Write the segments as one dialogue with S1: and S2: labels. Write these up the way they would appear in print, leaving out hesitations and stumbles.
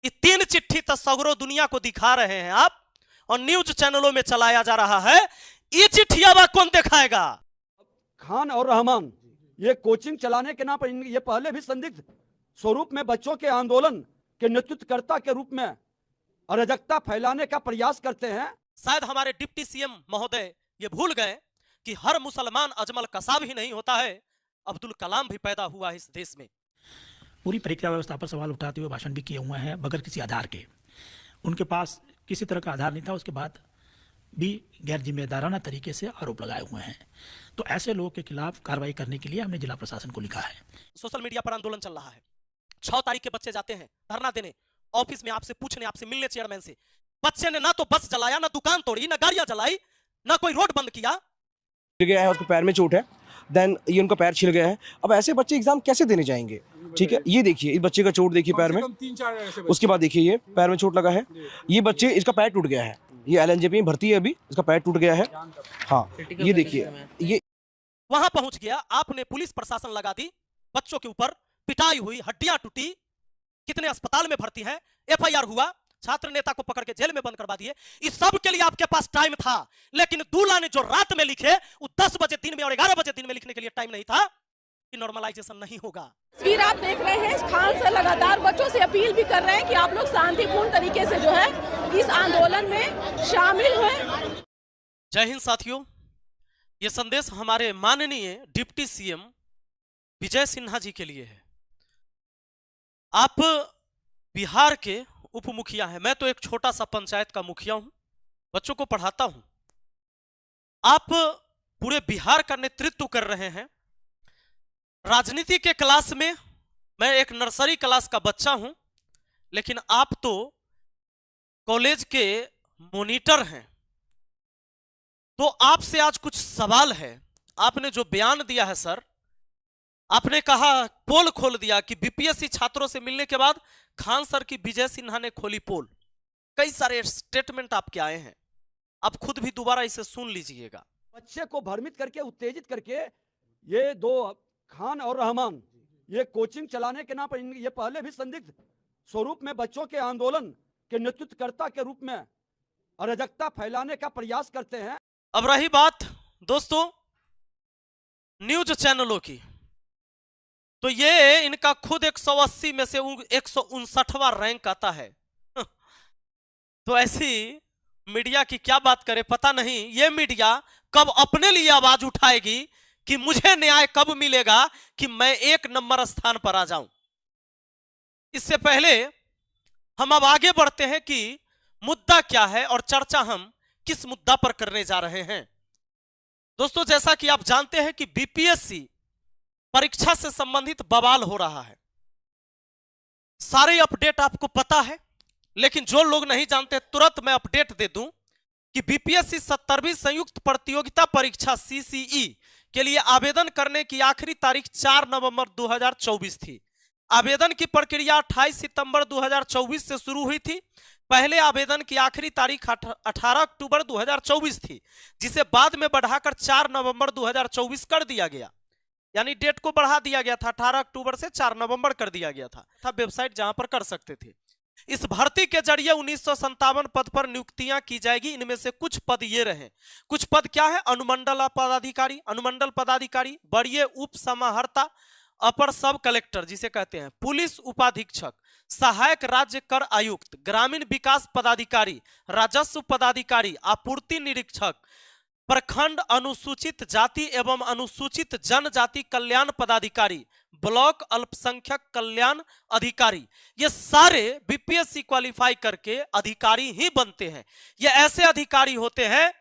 S1: ये 3 चिट्ठी तस्वीरों दुनिया को दिखा रहे हैं आप, और न्यूज चैनलों में चलाया जा रहा है। ये चिट्ठियां कौन दिखाएगा?
S2: खान और रहमान ये कोचिंग चलाने के नाम पर ये पहले भी संदिग्ध स्वरूप में बच्चों के आंदोलन के नेतृत्वकर्ता के रूप में अराजकता फैलाने का प्रयास करते हैं।
S1: शायद हमारे डिप्टी सीएम महोदय ये भूल गए कि हर मुसलमान अजमल कसाब ही नहीं होता है, अब्दुल कलाम भी पैदा हुआ है इस देश में।
S3: पूरी परीक्षा व्यवस्था पर सवाल उठाते हुए भाषण भी किए हुए हैं बगैर किसी आधार के। उनके पास किसी तरह का आधार नहीं था, उसके बाद भी गैर जिम्मेदाराना तरीके से आरोप लगाए हुए हैं। तो ऐसे लोगों के खिलाफ कार्रवाई करने के लिए हमने जिला प्रशासन को लिखा है।
S1: सोशल मीडिया पर आंदोलन चल रहा है। 6 तारीख के बच्चे जाते हैं धरना देने ऑफिस में, आपसे पूछने, आपसे मिलने चेयरमैन से। बच्चे ने ना तो बस जलाया, ना दुकान तोड़ी, ना गाड़ियां जलाई, ना कोई रोड बंद किया।
S4: गया है, उसको पैर में चोट है, देन ये उनका पैर छिल गया है। अब ऐसे बच्चे एग्जाम कैसे देने जाएंगे? ठीक है, ये देखिए इस बच्चे का चोट देखिए पैर में, उसके बाद देखिए ये पैर में चोट लगा है। ये बच्चे, इसका पैर टूट गया है, ये एलएनजेपी में भर्ती है अभी, इसका पैर टूट गया है। हाँ ये देखिए, ये
S1: वहां पहुंच गया, आपने पुलिस प्रशासन लगा दी, बच्चों के ऊपर पिटाई हुई, हड्डियां टूटी, कितने अस्पताल में भर्ती है, एफआईआर हुआ, छात्र नेता को पकड़ के जेल में बंद करवा दिए। इस सब के लिए आपके पास टाइम था, लेकिन दूल्हा ने जो रात में लिखे वो 10 बजे दिन में और 11 बजे दिन में लिखने के लिए टाइम नहीं था कि नॉर्मलाइजेशन नहीं होगा।
S5: तस्वीर आप देख रहे हैं, खान से लगातार बच्चों से अपील भी कर रहे हैं कि आप लोग शांतिपूर्ण तरीके से जो है इस आंदोलन में शामिल हुए।
S1: जय हिंद साथियों, ये संदेश हमारे माननीय डिप्टी सीएम विजय सिन्हा जी के लिए है। आप बिहार के उप मुखिया हैं, मैं तो एक छोटा सा पंचायत का मुखिया हूं, बच्चों को पढ़ाता हूं। आप पूरे बिहार का नेतृत्व कर रहे हैं। राजनीति के क्लास में मैं एक नर्सरी क्लास का बच्चा हूं, लेकिन आप तो कॉलेज के मॉनिटर हैं। तो आपसे आज कुछ सवाल है। आपने जो बयान दिया है सर, आपने कहा, पोल खोल दिया कि बीपीएससी छात्रों से मिलने के बाद खान सर की विजय सिन्हा ने खोली पोल। कई सारे स्टेटमेंट आपके आए हैं, आप खुद भी दोबारा इसे सुन लीजिएगा।
S2: बच्चे को भ्रमित करके, उत्तेजित करके ये 2 खान और रहमान ये कोचिंग चलाने के नाम पर ये पहले भी संदिग्ध स्वरूप में बच्चों के आंदोलन के नेतृत्वकर्ता के रूप में अराजकता फैलाने का प्रयास करते हैं।
S1: अब रही बात दोस्तों न्यूज चैनलों की, तो ये इनका खुद 180 में से 159वां रैंक आता है। तो ऐसी मीडिया की क्या बात करें, पता नहीं ये मीडिया कब अपने लिए आवाज उठाएगी कि मुझे न्याय कब मिलेगा कि मैं 1 नंबर स्थान पर आ जाऊं। इससे पहले हम अब आगे बढ़ते हैं कि मुद्दा क्या है और चर्चा हम किस मुद्दा पर करने जा रहे हैं। दोस्तों, जैसा कि आप जानते हैं कि बीपीएससी परीक्षा से संबंधित बवाल हो रहा है। सारे अपडेट आपको पता है, लेकिन जो लोग नहीं जानते तुरंत मैं अपडेट दे दूं कि बीपीएससी 70वीं संयुक्त प्रतियोगिता परीक्षा सीसीई के लिए आवेदन करने की आखिरी तारीख 4 नवंबर 2024 थी। आवेदन की प्रक्रिया 28 सितंबर 2024 से शुरू हुई थी। पहले आवेदन की आखिरी तारीख 18 अक्टूबर 2024 थी, जिसे बाद में बढ़ाकर 4 नवंबर 2024 कर दिया गया। यानी डेट को बढ़ा दिया गया था, 18 अक्टूबर से 4 नवंबर कर दिया गया था वेबसाइट जहां पर कर सकते थे। इस भर्ती के जरिए 1957 पद पर नियुक्तियां की जाएगी। इनमें से कुछ पद ये रहे। कुछ पद क्या है? अनुमंडल पदाधिकारी, अनुमंडल पदाधिकारी, वरीय उप समाहर्ता, अपर सब कलेक्टर जिसे कहते हैं, पुलिस उपाधीक्षक, सहायक राज्य कर आयुक्त, ग्रामीण विकास पदाधिकारी, राजस्व पदाधिकारी, आपूर्ति निरीक्षक, प्रखंड अनुसूचित जाति एवं अनुसूचित जनजाति कल्याण पदाधिकारी, ब्लॉक अल्पसंख्यक कल्याण अधिकारी। ये सारे बीपीएससी क्वालिफाई करके अधिकारी ही बनते हैं। ये ऐसे अधिकारी होते हैं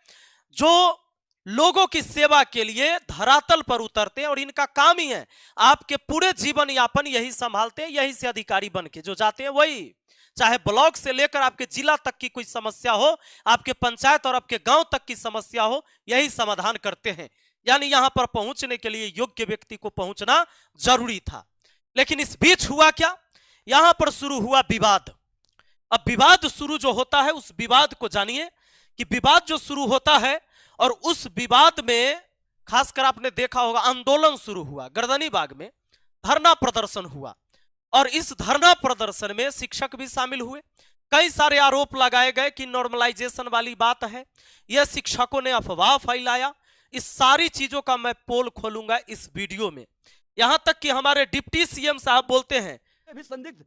S1: जो लोगों की सेवा के लिए धरातल पर उतरते हैं और इनका काम ही है आपके पूरे जीवन यापन यही संभालते हैं। यही से अधिकारी बन के जो जाते हैं वही, चाहे ब्लॉक से लेकर आपके जिला तक की कोई समस्या हो, आपके पंचायत और आपके गांव तक की समस्या हो, यही समाधान करते हैं। यानी यहां पर पहुंचने के लिए योग्य व्यक्ति को पहुंचना जरूरी था। लेकिन इस बीच हुआ क्या? यहां पर शुरू हुआ विवाद। अब विवाद शुरू जो होता है उस विवाद को जानिए कि विवाद जो शुरू होता है और उस विवाद में खासकर आपने देखा होगा आंदोलन शुरू हुआ, गर्दनीबाग में धरना प्रदर्शन हुआ और इस धरना प्रदर्शन में शिक्षक भी शामिल हुए। कई सारे आरोप लगाए गए कि नॉर्मलाइजेशन वाली बात है, यह शिक्षकों ने अफवाह फैलाया। इस सारी चीजों का मैं पोल खोलूंगा इस वीडियो में। यहां तक कि हमारे डिप्टी सीएम साहब बोलते हैं
S2: भी संदिग्ध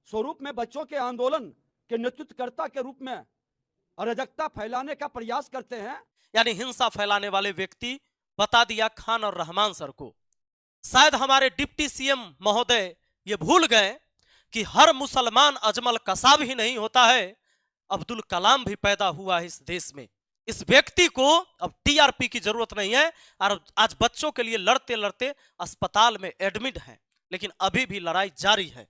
S2: स्वरूप में बच्चों के आंदोलन के नेतृत्वकर्ता के रूप में अराजकता फैलाने का प्रयास करते हैं,
S1: यानी हिंसा फैलाने वाले व्यक्ति बता दिया खान और रहमान सर को। शायद हमारे डिप्टी सीएम महोदय ये भूल गए कि हर मुसलमान अजमल कसाब ही नहीं होता है, अब्दुल कलाम भी पैदा हुआ है इस देश में। इस व्यक्ति को अब टीआरपी की जरूरत नहीं है और आज बच्चों के लिए लड़ते लड़ते अस्पताल में एडमिट है, लेकिन अभी भी लड़ाई जारी है।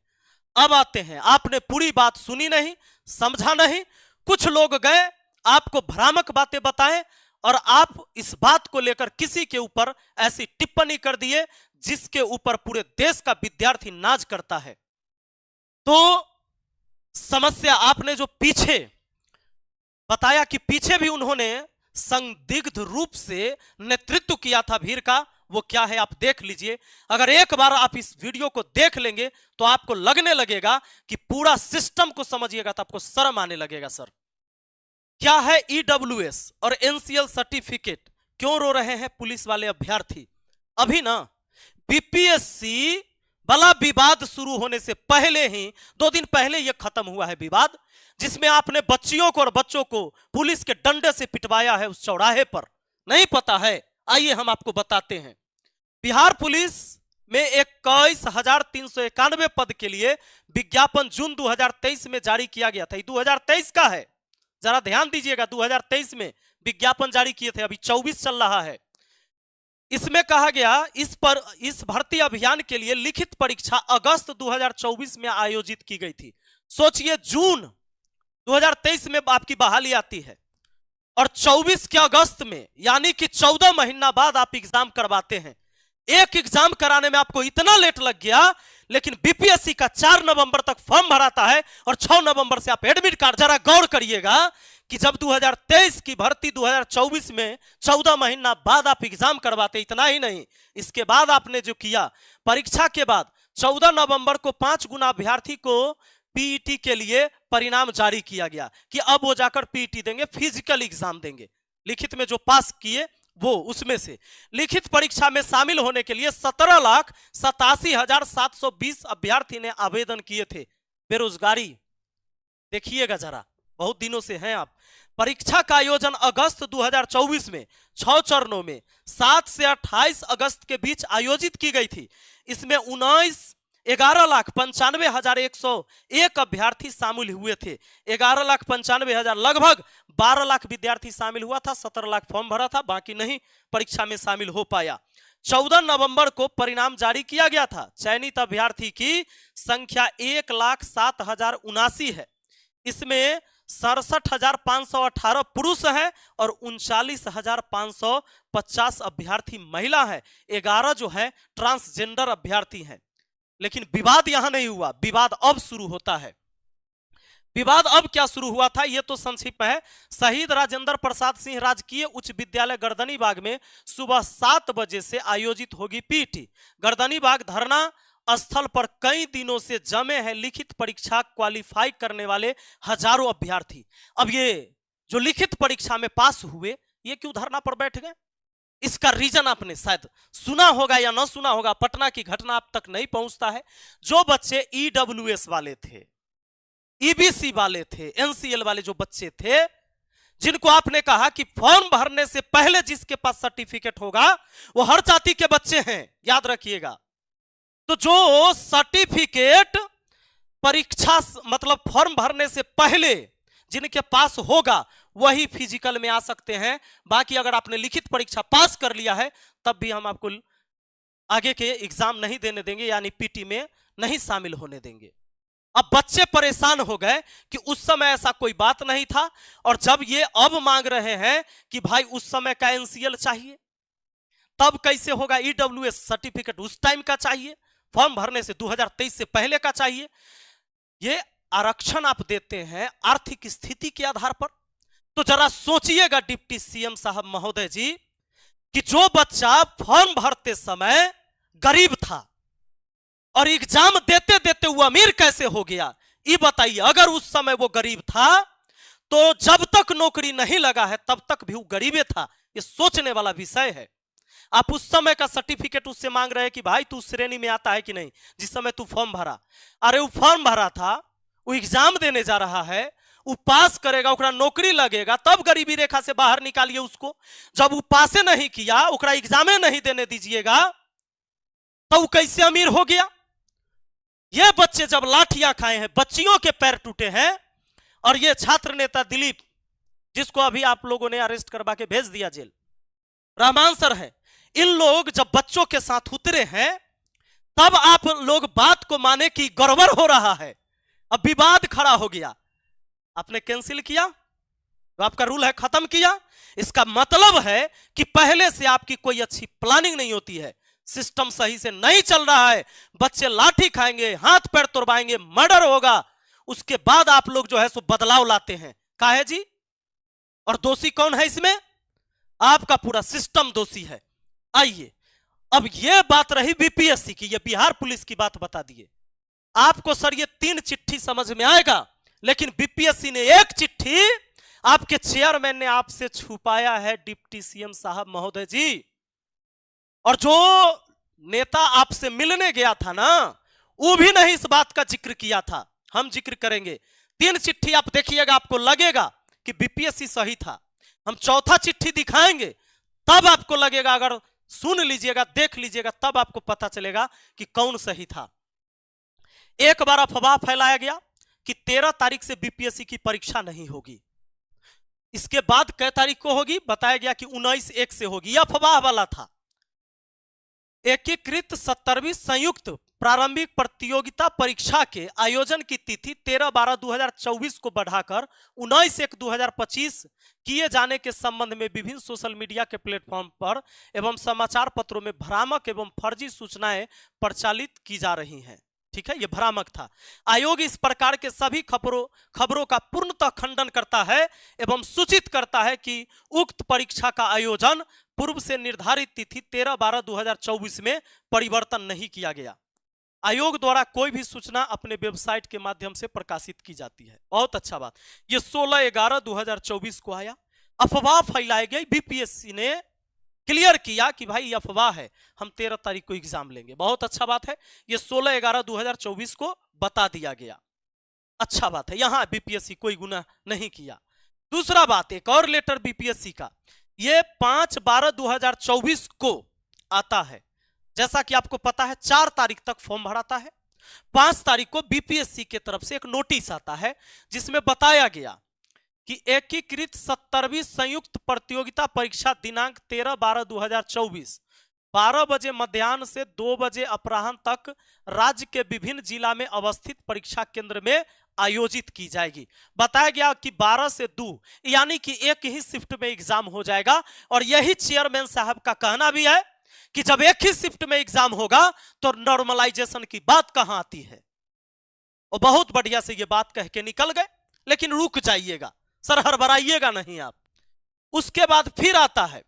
S1: अब आते हैं, आपने पूरी बात सुनी नहीं, समझा नहीं, कुछ लोग गए आपको भ्रामक बातें बताएं और आप इस बात को लेकर किसी के ऊपर ऐसी टिप्पणी कर दिए जिसके ऊपर पूरे देश का विद्यार्थी नाज करता है। तो समस्या आपने जो पीछे बताया कि पीछे भी उन्होंने संदिग्ध रूप से नेतृत्व किया था भीड़ का, वो क्या है आप देख लीजिए। अगर एक बार आप इस वीडियो को देख लेंगे तो आपको लगने लगेगा कि पूरा सिस्टम को समझिएगा तो आपको शर्म आने लगेगा। सर क्या है ईडब्ल्यूएस और एनसीएल सर्टिफिकेट, क्यों रो रहे हैं पुलिस वाले अभ्यर्थी? अभी ना बीपीएससी वाला विवाद शुरू होने से पहले ही 2 दिन पहले यह खत्म हुआ है विवाद, जिसमें आपने बच्चियों को और बच्चों को पुलिस के डंडे से पिटवाया है उस चौराहे पर। नहीं पता है? आइए हम आपको बताते हैं। बिहार पुलिस में 21,391 पद के लिए विज्ञापन जून 2023 में जारी किया गया था। 2023 का है, जरा ध्यान दीजिएगा। 2023 में विज्ञापन जारी किए थे, अभी 24 चल रहा है। इसमें कहा गया इस भर्ती अभियान के लिए लिखित परीक्षा अगस्त 2024 में आयोजित की गई थी। सोचिए, जून 2023 में आपकी बहाली आती है और 24 के अगस्त में, यानी कि 14 महीना बाद आप एग्जाम करवाते हैं। एक एग्जाम कराने में आपको इतना लेट लग गया, लेकिन बीपीएससी का 4 नवंबर तक फॉर्म भराता है और 6 नवंबर से आप एडमिट कार्ड। जरा गौर करिएगा कि जब 2023 की भर्ती 2024 में 14 महीना बाद आप एग्जाम करवाते, इतना ही नहीं, इसके बाद आपने जो किया, परीक्षा के बाद 14 नवंबर को 5 गुना अभ्यर्थी को पीईटी के लिए परिणाम जारी किया गया कि अब वो जाकर पीईटी देंगे, फिजिकल एग्जाम देंगे। लिखित में जो पास किए वो, उसमें से लिखित परीक्षा में शामिल होने के लिए 17,87,720 अभ्यर्थी ने आवेदन किए थे। बेरोजगारी देखिएगा जरा, बहुत दिनों से हैं आप। परीक्षा का आयोजन अगस्त 2024 में 6 चरणों में 7 से 28 अगस्त के बीच आयोजित की गई थी। इसमें 11,95,101 अभ्यर्थी शामिल हुए थे। 11,95,000, लगभग 12 लाख विद्यार्थी शामिल हुआ था। 17 लाख फॉर्म भरा था, बाकी नहीं परीक्षा में शामिल हो पाया। 14 नवंबर को परिणाम जारी किया गया था। चयनित अभ्यर्थी की संख्या 1,07,079 है। इसमें 67,518 पुरुष है और 39,550 अभ्यर्थी महिला है। 11 जो है ट्रांसजेंडर अभ्यर्थी हैं। लेकिन विवाद यहां नहीं हुआ, विवाद अब शुरू होता है। विवाद अब क्या शुरू हुआ था ये तो संक्षिप्त है। शहीद राजेंद्र प्रसाद सिंह राजकीय उच्च विद्यालय गर्दनीबाग में सुबह 7 बजे से आयोजित होगी पीईटी। गर्दनीबाग धरना स्थल पर कई दिनों से जमे हैं लिखित परीक्षा क्वालिफाई करने वाले हजारों अभ्यर्थी। अब ये जो लिखित परीक्षा में पास हुए, ये क्यों धरना पर बैठ गए? इसका रीजन आपने शायद सुना होगा या ना सुना होगा। पटना की घटना आप तक नहीं पहुंचता है। जो बच्चे ईडब्ल्यूएस वाले थे, ईबीसी वाले थे, एनसीएल वाले जो बच्चे थे, जिनको आपने कहा कि फॉर्म भरने से पहले जिसके पास सर्टिफिकेट होगा वो हर जाति के बच्चे हैं, याद रखिएगा। तो जो सर्टिफिकेट परीक्षा मतलब फॉर्म भरने से पहले जिनके पास होगा वही फिजिकल में आ सकते हैं। बाकी अगर आपने लिखित परीक्षा पास कर लिया है तब भी हम आपको आगे के एग्जाम नहीं देने देंगे, यानी पीटी में नहीं शामिल होने देंगे। अब बच्चे परेशान हो गए कि उस समय ऐसा कोई बात नहीं था, और जब ये अब मांग रहे हैं कि भाई उस समय का एनसीएल चाहिए, तब कैसे होगा? ईडब्ल्यूएस सर्टिफिकेट उस टाइम का चाहिए, फॉर्म भरने से 2023 से पहले का चाहिए। ये आरक्षण आप देते हैं आर्थिक स्थिति के आधार पर। तो जरा सोचिएगा डिप्टी सीएम साहब महोदय जी, कि जो बच्चा फॉर्म भरते समय गरीब था, और एग्जाम देते देते वो अमीर कैसे हो गया, ये बताइए। अगर उस समय वो गरीब था तो जब तक नौकरी नहीं लगा है तब तक भी वो गरीबे था। ये सोचने वाला विषय है। आप उस समय का सर्टिफिकेट उससे मांग रहे हैं कि भाई तू उस श्रेणी में आता है कि नहीं जिस समय तू फॉर्म भरा। अरे वो फॉर्म भरा था, वो एग्जाम देने जा रहा है, वो पास करेगा, ओकरा नौकरी लगेगा, तब गरीबी रेखा से बाहर निकालिए उसको। जब वो पासे नहीं किया, ओकरा एग्जामे नहीं देने दीजिएगा, तो वो कैसे अमीर हो गया। ये बच्चे जब लाठियां खाए हैं, बच्चियों के पैर टूटे हैं, और ये छात्र नेता दिलीप जिसको अभी आप लोगों ने अरेस्ट करवा के भेज दिया जेल, रहमान सर है, इन लोग जब बच्चों के साथ उतरे हैं तब आप लोग बात को माने कि गड़बड़ हो रहा है। अब विवाद खड़ा हो गया, आपने कैंसिल किया तो आपका रूल है खत्म किया। इसका मतलब है कि पहले से आपकी कोई अच्छी प्लानिंग नहीं होती है, सिस्टम सही से नहीं चल रहा है। बच्चे लाठी खाएंगे, हाथ पैर तोड़वाएंगे, मर्डर होगा, उसके बाद आप लोग जो है सो बदलाव लाते हैं। काहे जी? और दोषी कौन है इसमें? आपका पूरा सिस्टम दोषी है। आइए, अब यह बात रही बीपीएससी की, ये बिहार पुलिस की बात बता दिए आपको। सर ये 3 चिट्ठी समझ में आएगा, लेकिन बीपीएससी ने एक चिट्ठी आपके चेयरमैन ने आपसे छुपाया है, डिप्टी सीएम साहब महोदय जी। और जो नेता आपसे मिलने गया था ना, वो भी नहीं इस बात का जिक्र किया था। हम जिक्र करेंगे। 3 चिट्ठी आप देखिएगा, आपको लगेगा कि बीपीएससी सही था। हम चौथा चिट्ठी दिखाएंगे, तब आपको लगेगा, अगर सुन लीजिएगा, देख लीजिएगा, तब आपको पता चलेगा कि कौन सही था। एक बार अफवाह फैलाया गया कि 13 तारीख से बीपीएससी की परीक्षा नहीं होगी। इसके बाद कै तारीख को होगी? बताया गया कि 19/1 से होगी। यह अफवाह वाला था। एकीकृत 17वीं संयुक्त प्रारंभिक प्रतियोगिता परीक्षा के आयोजन की तिथि 13/12/2024 को बढ़ाकर 19/1/2025 किए जाने के संबंध में विभिन्न सोशल मीडिया के प्लेटफॉर्म पर एवं समाचार पत्रों में भ्रामक एवं फर्जी सूचनाएं प्रचालित की जा रही हैं। ठीक है, यह भ्रामक था। आयोग इस प्रकार के सभी खबरों का पूर्णतः खंडन करता है एवं सूचित करता है कि उक्त परीक्षा का आयोजन पूर्व से निर्धारित तिथि 13/12/2024 में परिवर्तन नहीं किया गया। आयोग द्वारा कोई भी सूचना अपने वेबसाइट के माध्यम से प्रकाशित की जाती है। बहुत अच्छा बात। ये 16/11/2024 को आया, अफवाह फैलाई गई। बीपीएससी ने क्लियर किया कि भाई ये अफवाह है, हम 13 तारीख को एग्जाम लेंगे। बहुत अच्छा बात है। ये 16/11/2024 को बता दिया गया, अच्छा बात है। यहां बीपीएससी कोई गुनाह नहीं किया। दूसरा बात, एक और लेटर बीपीएससी का, ये 5/12/2024 को आता है। जैसा कि आपको पता है 4 तारीख तक फॉर्म भराता है। 5 तारीख को बीपीएससी की तरफ से एक नोटिस आता है जिसमें बताया गया कि एकीकृत 17वीं संयुक्त प्रतियोगिता परीक्षा दिनांक 13/12/2024 12 बजे मध्याह्न से 2 बजे अपराह्न तक राज्य के विभिन्न जिला में अवस्थित परीक्षा केंद्र में आयोजित की जाएगी। बताया गया कि 12 से 2 यानी कि एक ही शिफ्ट में एग्जाम हो जाएगा। और यही चेयरमैन साहब का कहना भी है कि जब एक ही शिफ्ट में एग्जाम होगा तो नॉर्मलाइजेशन की बात कहां आती है। और बहुत बढ़िया से ये बात कह के निकल गए, लेकिन रुक जाइएगा, सर हड़बड़ाइएगा नहीं आप। उसके बाद फिर आता है,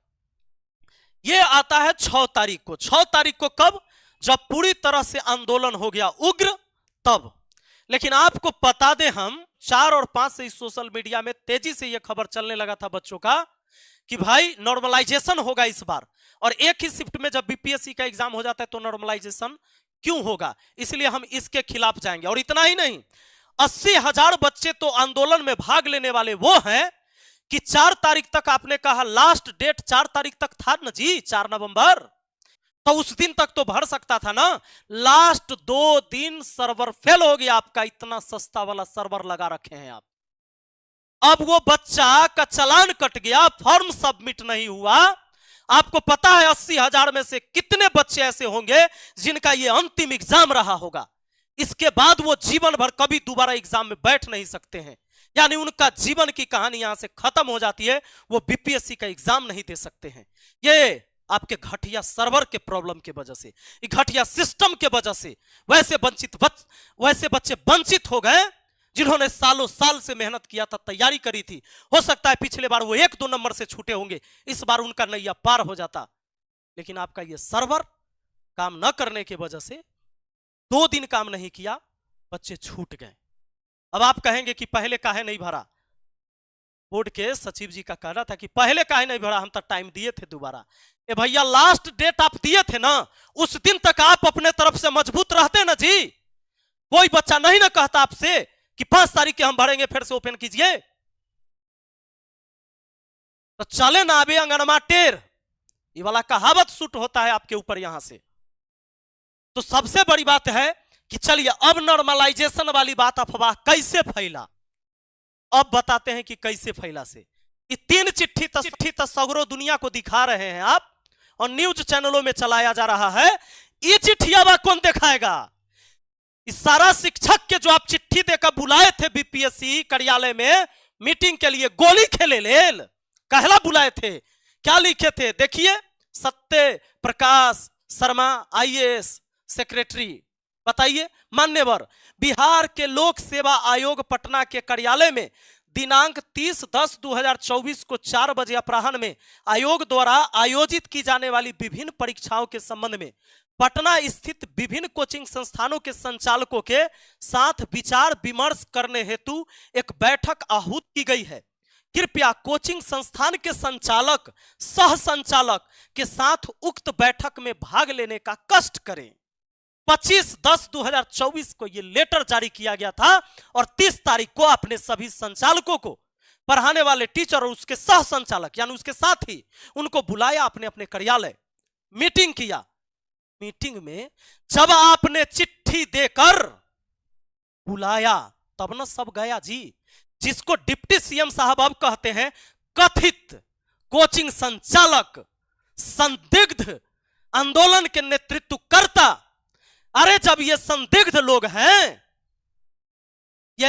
S1: ये आता है 6 तारीख को। 6 तारीख को कब? जब पूरी तरह से आंदोलन हो गया उग्र, तब। लेकिन आपको बता दें, हम 4 और 5 से इस सोशल मीडिया में तेजी से यह खबर चलने लगा था बच्चों का कि भाई नॉर्मलाइजेशन होगा इस बार। और एक ही शिफ्ट में जब बीपीएससी का एग्जाम हो जाता है तो नॉर्मलाइजेशन क्यों होगा, इसलिए हम इसके खिलाफ जाएंगे। और इतना ही नहीं, 80,000 बच्चे तो आंदोलन में भाग लेने वाले वो हैं कि 4 तारीख तक आपने कहा, लास्ट डेट 4 तारीख तक था ना जी, 4 नवंबर, तो उस दिन तक तो भर सकता था ना। लास्ट 2 दिन सर्वर फेल हो गया आपका, इतना सस्ता वाला सर्वर लगा रखे हैं आप। अब वो बच्चा का चालान कट गया, फॉर्म सबमिट नहीं हुआ। आपको पता है 80,000 में से कितने बच्चे ऐसे होंगे जिनका ये अंतिम एग्जाम रहा होगा। इसके बाद वो जीवन भर कभी दोबारा एग्जाम में बैठ नहीं सकते हैं, यानी उनका जीवन की कहानी यहां से खत्म हो जाती है। वो बीपीएससी का एग्जाम नहीं दे सकते हैं। ये आपके घटिया सर्वर के प्रॉब्लम के वजह से, घटिया सिस्टम के वजह से वैसे बच्चे वंचित हो गए जिन्होंने सालों साल से मेहनत किया था, तैयारी करी थी। हो सकता है पिछले बार वो 1-2 नंबर से छूटे होंगे, इस बार उनका नैया पार हो जाता। लेकिन आपका ये सर्वर काम न करने की वजह से 2 दिन काम नहीं किया, बच्चे छूट गए। अब आप कहेंगे कि पहले काहे नहीं भरा? बोर्ड के सचिव जी का कहना था कि पहले काहे नहीं भरा, हम तो टाइम दिए थे दोबारा। ए भैया, लास्ट डेट आप दिए थे ना, उस दिन तक आप अपने तरफ से मजबूत रहते ना जी। कोई बच्चा नहीं ना कहता आपसे कि 5 तारीख के हम भरेंगे, फिर से ओपन कीजिए। तो चले ना अभी अंगनमा टेर, ये वाला कहावत सूट होता है आपके ऊपर यहां से। तो सबसे बड़ी बात है कि चलिए अब नॉर्मलाइजेशन वाली बात अफवाह कैसे फैला, अब बताते हैं कि कैसे फैला। से ये 3 चिट्ठी सगरो दुनिया को दिखा रहे हैं आप, और न्यूज चैनलों में चलाया जा रहा है। ये चिट्ठियां कौन दिखाएगा? इस सारा शिक्षक के जो आप चिट्ठी देकर बुलाए थे बीपीएससी कार्यालय में मीटिंग के लिए, गोली खेले लेल कहला बुलाए थे, क्या लिखे थे? देखिए, सत्य प्रकाश शर्मा आईएएस सेक्रेटरी, बताइए। मान्यवर बिहार के लोक सेवा आयोग पटना के कार्यालय में दिनांक 30/10/2024 को 4 बजे अपराह्न में आयोग द्वारा आयोजित की जाने वाली विभिन्न परीक्षाओं के संबंध में पटना स्थित विभिन्न कोचिंग संस्थानों के संचालकों के साथ विचार विमर्श करने हेतु एक बैठक आहूत की गई है। कृपया कोचिंग संस्थान के संचालक सह संचालक के साथ उक्त बैठक में भाग लेने का कष्ट करें। 25/10/2024 को यह लेटर जारी किया गया था और 30 तारीख को अपने सभी संचालकों को, पढ़ाने वाले टीचर और उसके सह संचालक यानी उसके साथी, उनको बुलाया अपने अपने कार्यालय, मीटिंग किया। मीटिंग में जब आपने चिट्ठी देकर बुलाया तब ना सब गया जी। जिसको डिप्टी सीएम साहब अब कहते हैं कथित कोचिंग संचालक, संदिग्ध आंदोलन के नेतृत्व करता। अरे जब ये संदिग्ध लोग हैं, ये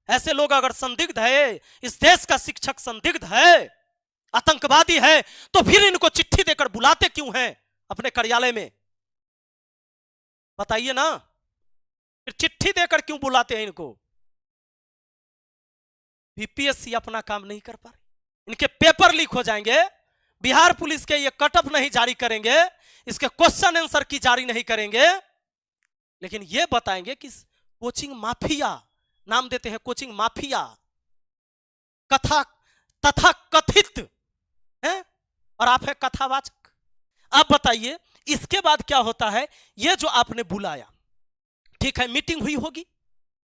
S1: ऐसे लोग अगर संदिग्ध है, इस देश का शिक्षक संदिग्ध है, आतंकवादी है, तो फिर इनको चिट्ठी देकर बुलाते क्यों हैं अपने कार्यालय में? बताइए ना, फिर चिट्ठी देकर क्यों बुलाते हैं इनको? बीपीएससी अपना काम नहीं कर पा रही, इनके पेपर लीक हो जाएंगे, बिहार पुलिस के ये कट ऑफ नहीं जारी करेंगे, इसके क्वेश्चन आंसर की जारी नहीं करेंगे, लेकिन ये बताएंगे कि कोचिंग माफिया, नाम देते हैं कोचिंग माफिया, तथा कथित है, और आप है कथावाचक। आप बताइए इसके बाद क्या होता है? ये जो आपने बुलाया, ठीक है, मीटिंग हुई होगी,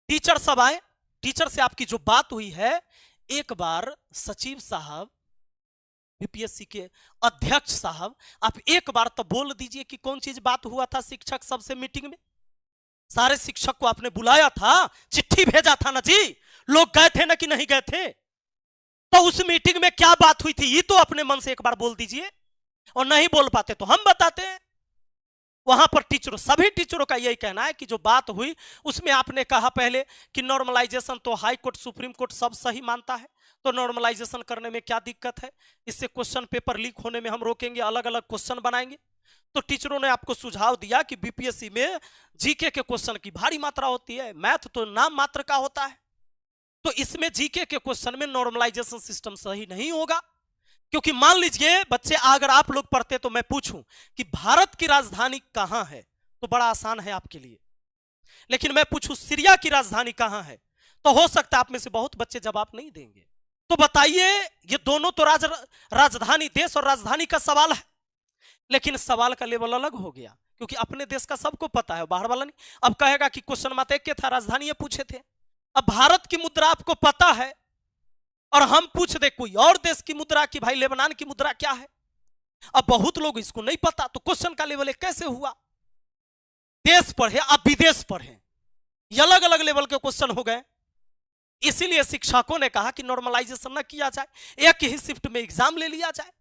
S1: टीचर सब आए, टीचर से आपकी जो बात हुई है, एक बार सचिव साहब, बीपीएससी के अध्यक्ष साहब, आप एक बार तो बोल दीजिए कि कौन चीज बात हुआ था शिक्षक सबसे मीटिंग में। सारे शिक्षक को आपने बुलाया था, चिट्ठी भेजा था ना जी, लोग गए थे ना कि नहीं गए थे? तो उस मीटिंग में क्या बात हुई थी ये तो अपने मन से एक बार बोल दीजिए, और नहीं बोल पाते तो हम बताते हैं। वहां पर टीचरों, सभी टीचरों का यही कहना है कि जो बात हुई उसमें आपने कहा पहले कि नॉर्मलाइजेशन तो हाई कोर्ट सुप्रीम कोर्ट सब सही मानता है, तो नॉर्मलाइजेशन करने में क्या दिक्कत है, इससे क्वेश्चन पेपर लीक होने में हम रोकेंगे, अलग अलग क्वेश्चन बनाएंगे। तो टीचरों ने आपको सुझाव दिया कि बीपीएससी में जीके के क्वेश्चन की भारी मात्रा होती है, मैथ तो नाम मात्र का होता है, तो इसमें जीके के क्वेश्चन में नॉर्मलाइजेशन सिस्टम सही नहीं होगा। क्योंकि मान लीजिए बच्चे, अगर आप लोग पढ़ते तो मैं पूछूं कि भारत की राजधानी कहां है, तो बड़ा आसान है आपके लिए, लेकिन मैं पूछूं सीरिया की राजधानी कहां है, तो हो सकता है आप में से बहुत बच्चे जवाब नहीं देंगे। तो बताइए, ये दोनों तो राजधानी, देश और राजधानी का सवाल है, लेकिन सवाल का लेवल अलग हो गया, क्योंकि अपने देश का सबको पता है, बाहर वाला नहीं। अब कहेगा कि क्वेश्चन मत एक के था, राजधानी ये पूछे थे। अब भारत की मुद्रा आपको पता है और हम पूछ दे कोई और देश की मुद्रा कि भाई लेबनान की मुद्रा क्या है, अब बहुत लोग इसको नहीं पता, तो क्वेश्चन का लेवल कैसे हुआ? देश पढ़े अब विदेश पढ़े, ये अलग अलग लेवल के क्वेश्चन हो गए। इसीलिए शिक्षकों ने कहा कि नॉर्मलाइजेशन न किया जाए, एक ही शिफ्ट में एग्जाम ले लिया जाए।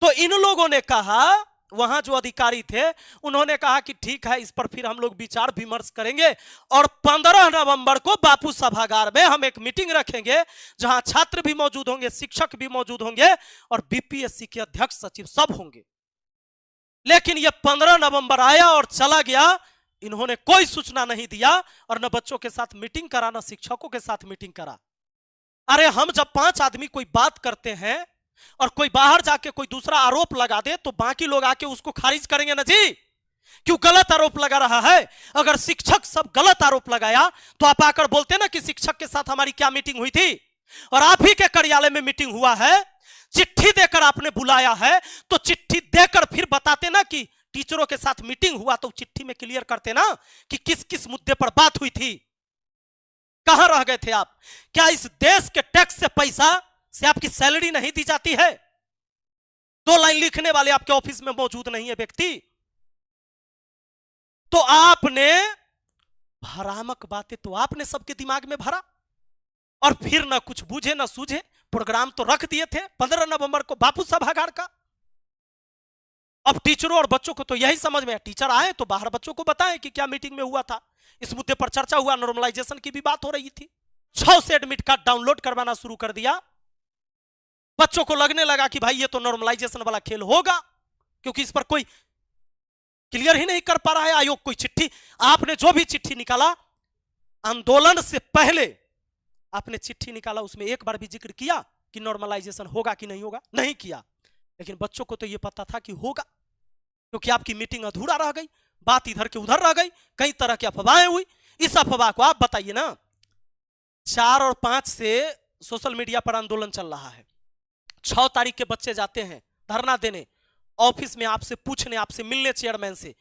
S1: तो इन लोगों ने कहा, वहां जो अधिकारी थे उन्होंने कहा कि ठीक है, इस पर फिर हम लोग विचार विमर्श करेंगे और 15 नवंबर को बापू सभागार में हम एक मीटिंग रखेंगे, जहां छात्र भी मौजूद होंगे, शिक्षक भी मौजूद होंगे और बीपीएससी के अध्यक्ष सचिव सब होंगे। लेकिन यह 15 नवंबर आया और चला गया, इन्होंने कोई सूचना नहीं दिया और न बच्चों के साथ मीटिंग करा, न शिक्षकों के साथ मीटिंग करा। अरे हम जब 5 आदमी कोई बात करते हैं और कोई बाहर जाके कोई दूसरा आरोप लगा दे, तो बाकी लोग आके उसको खारिज करेंगे ना जी। क्यों गलत आरोप लगा रहा है? अगर शिक्षक सब गलत आरोप लगाया तो आप आकर बोलते ना कि शिक्षक के साथ हमारी क्या मीटिंग हुई थी, और आप ही के कार्यालय में मीटिंग हुआ है, चिट्ठी देकर आपने बुलाया है, तो चिट्ठी देकर फिर बताते ना कि टीचरों के साथ मीटिंग हुआ, तो चिट्ठी में क्लियर करते ना कि किस किस मुद्दे पर बात हुई थी। कहां रह गए थे आप? क्या इस देश के टैक्स से पैसा से आपकी सैलरी नहीं दी जाती है? 2 लाइन लिखने वाले आपके ऑफिस में मौजूद नहीं है व्यक्ति, तो आपने भ्रामक बातें तो आपने सबके दिमाग में भरा, और फिर ना कुछ बूझे ना सूझे प्रोग्राम तो रख दिए थे 15 नवंबर को बापू सभागार का। अब टीचरों और बच्चों को तो यही समझ में, टीचर आए तो बाहर बच्चों को बताएं कि क्या मीटिंग में हुआ था, इस मुद्दे पर चर्चा हुआ, नॉर्मलाइजेशन की भी बात हो रही थी। 6 से एडमिट कार्ड डाउनलोड करवाना शुरू कर दिया। बच्चों को लगने लगा कि भाई ये तो नॉर्मलाइजेशन वाला खेल होगा, क्योंकि इस पर कोई क्लियर ही नहीं कर पा रहा है आयोग कोई चिट्ठी। आपने जो भी चिट्ठी निकाला आंदोलन से पहले आपने चिट्ठी निकाला, उसमें एक बार भी जिक्र किया कि नॉर्मलाइजेशन होगा कि नहीं होगा? नहीं किया। लेकिन बच्चों को तो यह पता था कि होगा, क्योंकि आपकी मीटिंग अधूरा रह गई, बात इधर के उधर रह गई, कई तरह की अफवाहें हुई। इस अफवाह को आप बताइए ना। 4 और 5 से सोशल मीडिया पर आंदोलन चल रहा है, 6 तारीख के बच्चे जाते हैं धरना देने, ऑफिस में आपसे पूछने, आपसे मिलने चेयरमैन से।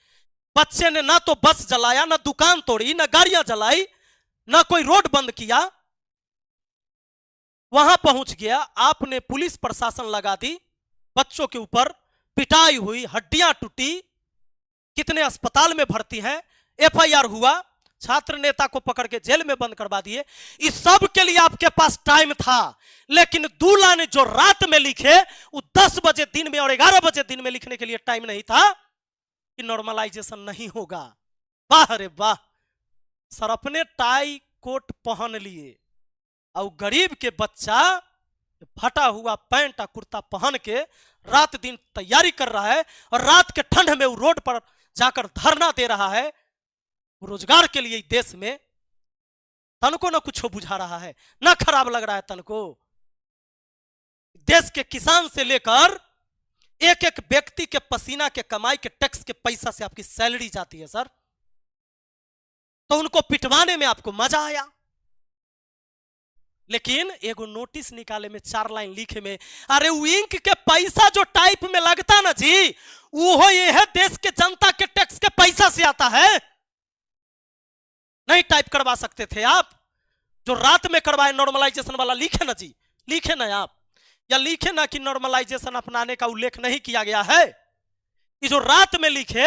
S1: बच्चे ने ना तो बस जलाया, ना दुकान तोड़ी, ना गाड़ियां जलाई, ना कोई रोड बंद किया। वहां पहुंच गया, आपने पुलिस प्रशासन लगा दी, बच्चों के ऊपर पिटाई हुई, हड्डियां टूटी, कितने अस्पताल में भर्ती हैं, एफआईआर हुआ, छात्र नेता को पकड़ के जेल में बंद करवा दिए। इस सब के लिए आपके पास टाइम था, लेकिन दूल्हा ने जो रात में लिखे वो 10 बजे दिन में और 11 बजे दिन में लिखने के लिए टाइम नहीं था कि नॉर्मलाइजेशन नहीं होगा। वाह रे वाह, सर अपने टाई कोट पहन लिए और गरीब के बच्चा फटा हुआ पैंट और कुर्ता पहन के रात दिन तैयारी कर रहा है, और रात के ठंड में वो रोड पर जाकर धरना दे रहा है रोजगार के लिए। देश में तनको न कुछ बुझा रहा है, ना खराब लग रहा है तनको। देश के किसान से लेकर एक एक व्यक्ति के पसीना के कमाई के टैक्स के पैसा से आपकी सैलरी जाती है सर, तो उनको पिटवाने में आपको मजा आया। लेकिन एगो नोटिस निकाले में 4 लाइन लिखे में, अरे इंक के पैसा जो टाइप में लगता ना जी, वो ये है देश के जनता के टैक्स के पैसा से आता है। नहीं टाइप करवा सकते थे आप? जो रात में करवाए नॉर्मलाइजेशन वाला लिखे ना जी, लिखे ना आप, या लिखे ना कि नॉर्मलाइजेशन अपनाने का उल्लेख नहीं किया गया है। ये जो रात में लिखे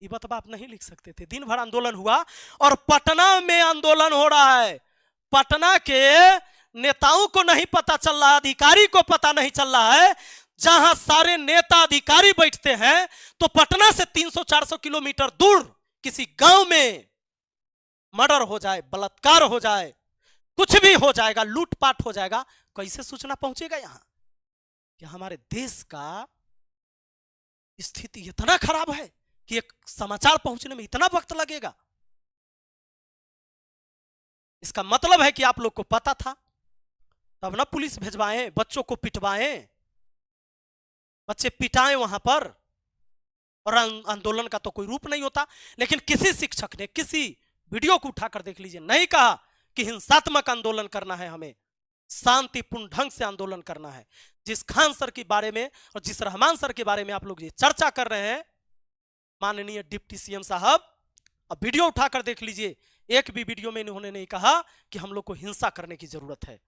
S1: ये बतबा आप नहीं लिख सकते थे। दिन भर आंदोलन हुआ, और पटना में आंदोलन हो रहा है। पटना के नेताओं को नहीं पता चल रहा, अधिकारी को पता नहीं चल रहा है। जहां सारे नेता अधिकारी बैठते हैं, तो पटना से 300-400 किलोमीटर दूर किसी गांव में मर्डर हो जाए, बलात्कार हो जाए, कुछ भी हो जाएगा, लूटपाट हो जाएगा, कैसे सूचना पहुंचेगा यहां कि हमारे देश का स्थिति इतना खराब है कि एक समाचार पहुंचने में इतना वक्त लगेगा? इसका मतलब है कि आप लोग को पता था, तब ना पुलिस भेजवाएं, बच्चों को पिटवाएं, बच्चे पिटाएं वहां पर, और आंदोलन का तो कोई रूप नहीं होता। लेकिन किसी शिक्षक ने, किसी वीडियो को उठाकर देख लीजिए, नहीं कहा कि हिंसात्मक आंदोलन करना है, हमें शांतिपूर्ण ढंग से आंदोलन करना है। जिस खान सर के बारे में और जिस रहमान सर के बारे में आप लोग ये चर्चा कर रहे हैं, माननीय डिप्टी सीएम साहब, अब वीडियो उठाकर देख लीजिए, एक भी वीडियो में इन्होंने नहीं कहा कि हम लोग को हिंसा करने की जरूरत है।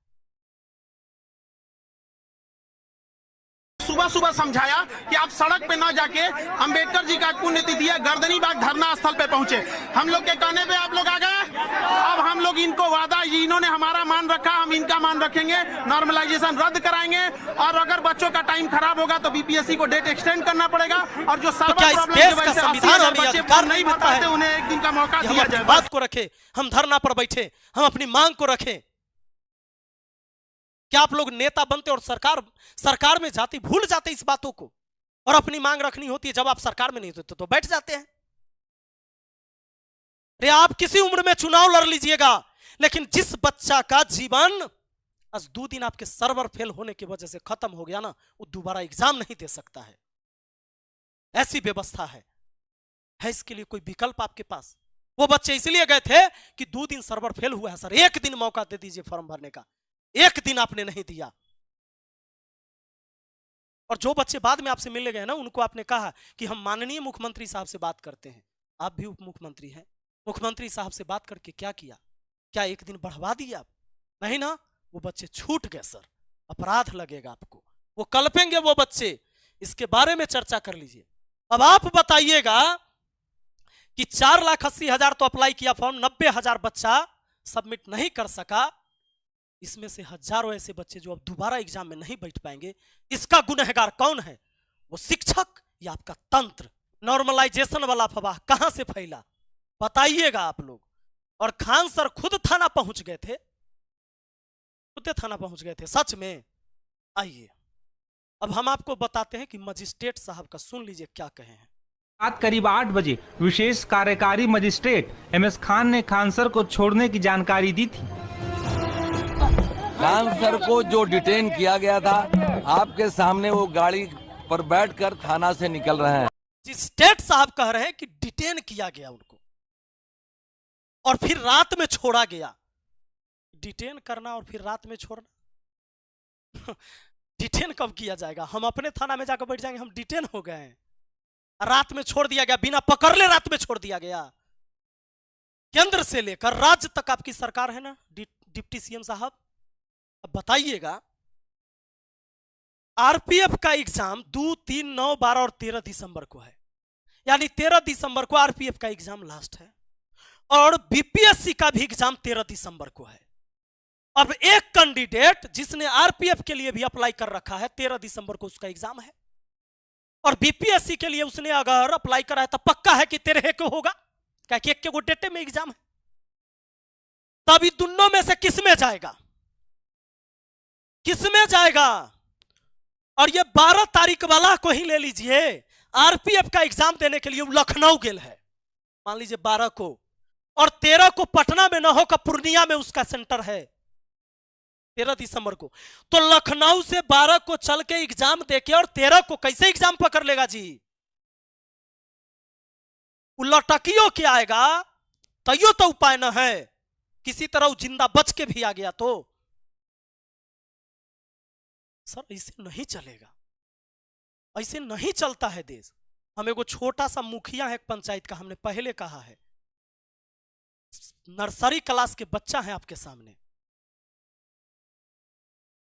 S6: सुबह सुबह समझाया कि आप सड़क पे ना जाके अंबेडकर जी का पुण्यतिथि है गर्दनी बाग धरना स्थल पे पहुंचे। हम लोग के कहने पे आप लोग आ गए। अब हम लोग इनको वादा, इन्होंने हमारा मान रखा, हम इनका मान रखेंगे, नॉर्मलाइजेशन रद्द कराएंगे, और अगर बच्चों का टाइम खराब होगा तो बीपीएससी को डेट एक्सटेंड करना पड़ेगा, और जो सर्वर प्रॉब्लम की वजह से 80,000 बच्चे फॉर्म नहीं भर पाते उन्हें एक दिन का मौका दिया जाए।
S1: बात को रखे, हम धरना पर बैठे, हम अपनी मांग को रखें। क्या आप लोग नेता बनते और सरकार में जाते भूल जाते इस बातों को, और अपनी मांग रखनी होती है जब आप सरकार में नहीं होते तो बैठ जाते हैं? अरे आप किसी उम्र में चुनाव लड़ लीजिएगा, लेकिन जिस बच्चा का जीवन आज 2 दिन आपके सर्वर फेल होने की वजह से खत्म हो गया ना, वो दोबारा एग्जाम नहीं दे सकता है। ऐसी व्यवस्था है। है इसके लिए कोई विकल्प आपके पास? वो बच्चे इसलिए गए थे कि 2 दिन सर्वर फेल हुआ है सर, 1 दिन मौका दे दीजिए फॉर्म भरने का, 1 दिन आपने नहीं दिया। और जो बच्चे बाद में आपसे मिलने गए ना, उनको आपने कहा कि हम माननीय मुख्यमंत्री साहब से बात करते हैं। आप भी उप मुख्यमंत्री हैं, मुख्यमंत्री साहब से बात करके क्या किया? क्या 1 दिन बढ़वा दिया आप? नहीं ना, वो बच्चे छूट गए सर, अपराध लगेगा आपको, वो कल्पेंगे वो बच्चे। इसके बारे में चर्चा कर लीजिए। अब आप बताइएगा कि 4,80,000 तो अप्लाई किया फॉर्म, 90,000 बच्चा सबमिट नहीं कर सका। इसमें से हजारों ऐसे बच्चे जो अब दोबारा एग्जाम में नहीं बैठ पाएंगे। इसका गुनहगार कौन है? वो शिक्षक या आपका तंत्र? नॉर्मलाइजेशन वाला अफवाह कहां से फैला बताइएगा आप लोग। और खान सर खुद थाना पहुंच गए थे, खुद थाना पहुंच गए थे सच में। आइए अब हम आपको बताते हैं कि मजिस्ट्रेट साहब का सुन लीजिए क्या कहे हैं।
S7: रात करीब 8 बजे विशेष कार्यकारी मजिस्ट्रेट MS खान ने खान सर को छोड़ने की जानकारी दी थी।
S8: खान सर को जो डिटेन किया गया था, आपके सामने वो गाड़ी पर बैठकर थाना से निकल रहे हैं।
S1: मजिस्ट्रेट साहब कह रहे हैं कि डिटेन किया गया उनको और फिर रात में छोड़ा गया। डिटेन करना और फिर रात में छोड़ना डिटेन कब किया जाएगा? हम अपने थाना में जाकर बैठ जाएंगे, हम डिटेन हो गए हैं, रात में छोड़ दिया गया, बिना पकड़ ले रात में छोड़ दिया गया। केंद्र से लेकर राज्य तक आपकी सरकार है ना डिप्टी CM साहब। अब बताइएगा, RPF का एग्जाम 2, 3, 9, 12 और 13 दिसंबर को है, यानी 13 दिसंबर को RPF का एग्जाम लास्ट है और BPSC का भी एग्जाम 13 दिसंबर को है। अब एक कैंडिडेट जिसने RPF के लिए भी अप्लाई कर रखा है, 13 दिसंबर को उसका एग्जाम है, और BPSC के लिए उसने अगर अप्लाई करा है तो पक्का है कि 13 को होगा, क्या कि 1 डेटे में एग्जाम है। तब इन दोनों में से किस में जाएगा? किस में जाएगा? और ये 12 तारीख वाला को ही ले लीजिए, RPF का एग्जाम देने के लिए वो लखनऊ गेल है, मान लीजिए 12 को, और 13 को पटना में न होकर पूर्णिया में उसका सेंटर है 13 दिसंबर को। तो लखनऊ से 12 को चल के एग्जाम देके और 13 को कैसे एग्जाम पकड़ लेगा जी? वो लटकियो के आएगा, तैयो तो उपाय न है, किसी तरह वो जिंदा बच के भी आ गया तो। सर ऐसे नहीं चलेगा, ऐसे नहीं चलता है देश। हम एगो छोटा सा मुखिया है एक पंचायत का, हमने पहले कहा है, नर्सरी क्लास के बच्चा है आपके सामने,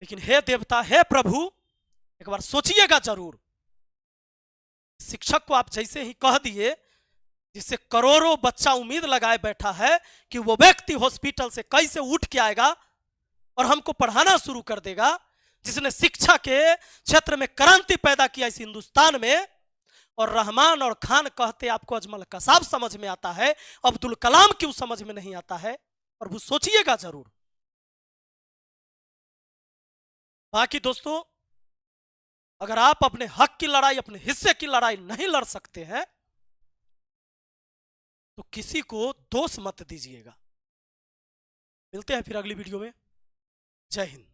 S1: लेकिन हे देवता, हे प्रभु, एक बार सोचिएगा जरूर। शिक्षक को आप जैसे ही कह दिए, जिससे करोड़ों बच्चा उम्मीद लगाए बैठा है कि वो व्यक्ति हॉस्पिटल से कैसे उठ के आएगा और हमको पढ़ाना शुरू कर देगा, जिसने शिक्षा के क्षेत्र में क्रांति पैदा किया इस हिंदुस्तान में, और रहमान और खान कहते आपको अजमल कसाब समझ में आता है, अब्दुल कलाम क्यों समझ में नहीं आता है? और वो सोचिएगा जरूर। बाकी दोस्तों, अगर आप अपने हक की लड़ाई, अपने हिस्से की लड़ाई नहीं लड़ सकते हैं तो किसी को दोष मत दीजिएगा। मिलते हैं फिर अगली वीडियो में। जय हिंद।